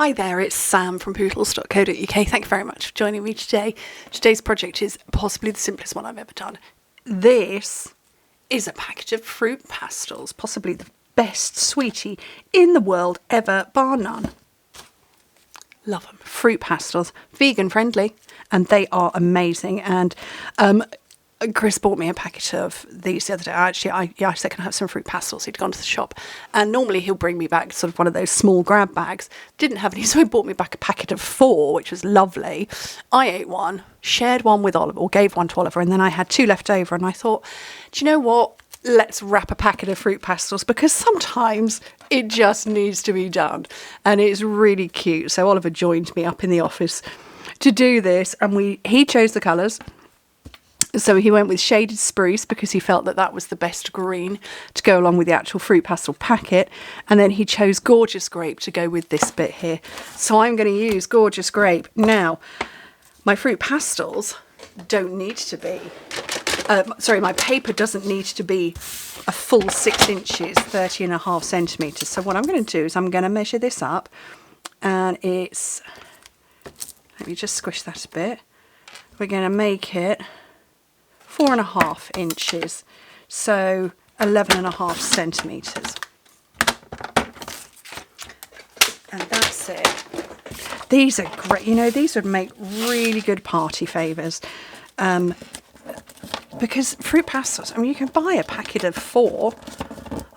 Hi there, it's Sam from Pootles.co.uk. Thank you very much for joining me today. Today's project is possibly the simplest one I've ever done. This is a packet of fruit pastels, possibly the best sweetie in the world ever, bar none. Love them. Fruit pastels, vegan friendly, and they are amazing. And Chris bought me a packet of these the other day. I said, can I have some fruit pastels? He'd gone to the shop, and normally he'll bring me back sort of one of those small grab bags. Didn't have any, so he bought me back a packet of 4, which was lovely. I ate one, shared one with Oliver, or gave one to Oliver, and then I had 2 left over, and I thought, do you know what? Let's wrap a packet of fruit pastels, because sometimes it just needs to be done, and it's really cute. So Oliver joined me up in the office to do this, and he chose the colours. So he went with shaded spruce because he felt that that was the best green to go along with the actual fruit pastel packet. And then he chose gorgeous grape to go with this bit here. So I'm going to use gorgeous grape. Now, my fruit pastels don't need to be, my paper doesn't need to be a full 6 inches, 30.5 centimetres. So what I'm going to do is I'm going to measure this up, and it's, let me just squish that a bit. We're going to make it 4.5 inches, so 11.5 centimetres. And that's it. These are great. You know, these would make really good party favours. Because fruit pastels, I mean, you can buy a packet of 4,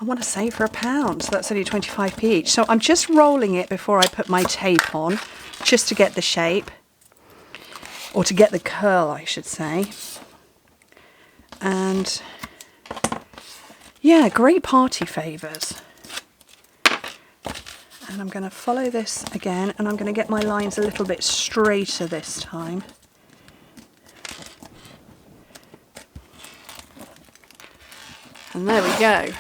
I want to say, for £1. So that's only 25p each. So I'm just rolling it before I put my tape on, just to get the shape, or to get the curl, I should say. And yeah, great party favours. And I'm going to follow this again, and I'm going to get my lines a little bit straighter this time. And there we go.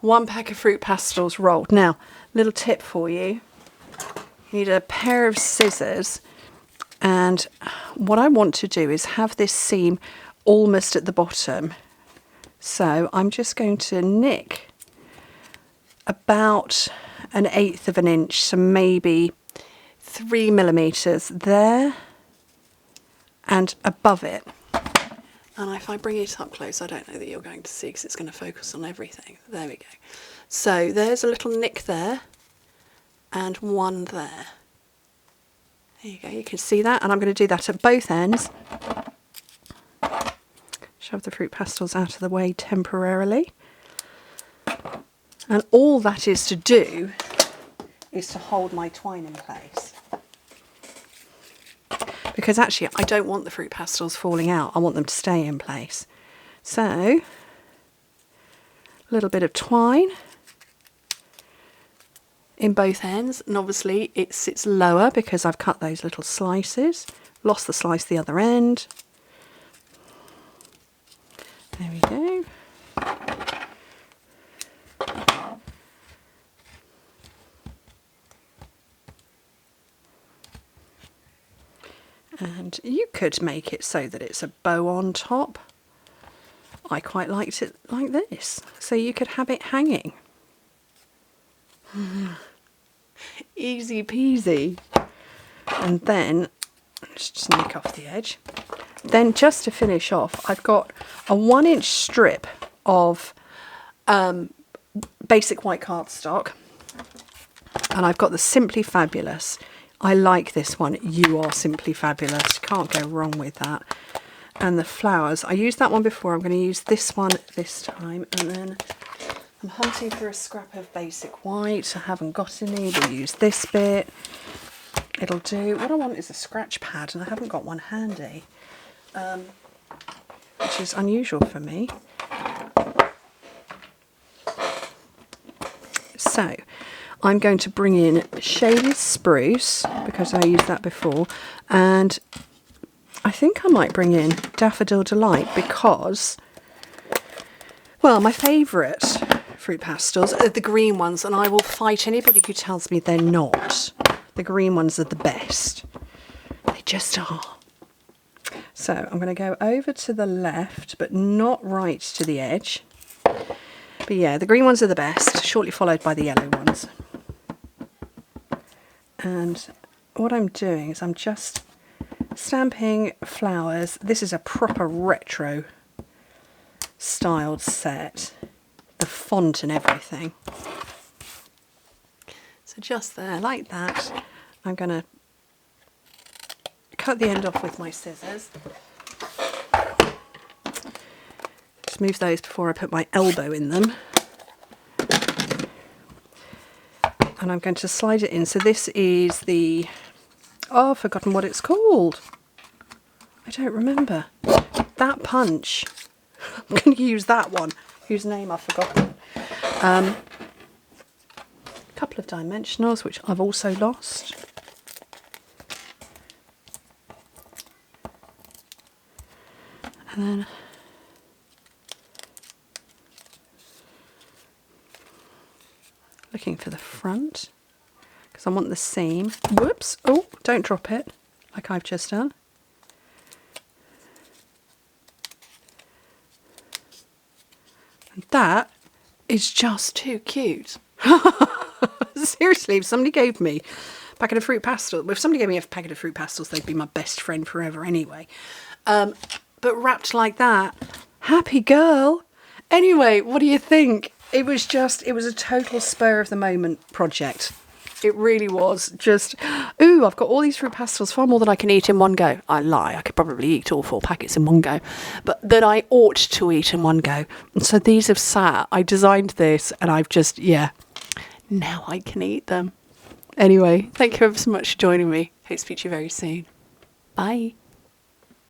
1 pack of fruit pastels rolled. Now, little tip for you. You need a pair of scissors, and what I want to do is have this seam almost at the bottom. So I'm just going to nick about 1/8 of an inch, so maybe 3 millimetres there and above it. And if I bring it up close, I don't know that you're going to see because it's going to focus on everything. There we go. So there's a little nick there and one there. There you go, you can see that, and I'm going to do that at both ends. Shove the fruit pastels out of the way temporarily. And all that is to do is to hold my twine in place. Because actually I don't want the fruit pastels falling out, I want them to stay in place. So, a little bit of twine in both ends, and obviously it sits lower because I've cut those little slices, lost the slice the other end. There we go. And you could make it so that it's a bow on top. I quite liked it like this, so you could have it hanging. Easy peasy. And then, let's just nick off the edge. Then just to finish off, I've got a 1-inch strip of basic white cardstock, and I've got the Simply Fabulous. I like this one. You Are Simply Fabulous. You can't go wrong with that. And the flowers, I used that one before. I'm going to use this one this time, and then I'm hunting for a scrap of basic white. I haven't got any. We'll use this bit. It'll do. What I want is a scratch pad, and I haven't got one handy. Which is unusual for me. So I'm going to bring in shaded spruce because I used that before, and I think I might bring in Daffodil Delight because, well, my favourite fruit pastels are the green ones, and I will fight anybody who tells me they're not. The green ones are the best. They just are. So I'm going to go over to the left, but not right to the edge. But yeah, the green ones are the best, shortly followed by the yellow ones. And what I'm doing is I'm just stamping flowers. This is a proper retro styled set. The font and everything. So just there, like that. I'm going to cut the end off with my scissors. Just move those before I put my elbow in them. And I'm going to slide it in. So this is the... Oh, I've forgotten what it's called. I don't remember. That punch. I'm going to use that one, whose name I've forgotten. A couple of dimensionals, which I've also lost. And then looking for the front, because I want the seam. Whoops! Oh, don't drop it, like I've just done. And that is just too cute. Seriously, if somebody gave me a packet of fruit pastels, if somebody gave me a packet of fruit pastels, they'd be my best friend forever anyway. But wrapped like that, happy girl. Anyway, what do you think? It was a total spur of the moment project. It really was. Just, ooh, I've got all these fruit pastels, far more than I can eat in one go. I lie, I could probably eat all 4 packets in one go, but that I ought to eat in one go. And so these have sat, I designed this, and I've just, yeah, now I can eat them. Anyway, thank you ever so much for joining me. Hope to speak to you very soon. Bye.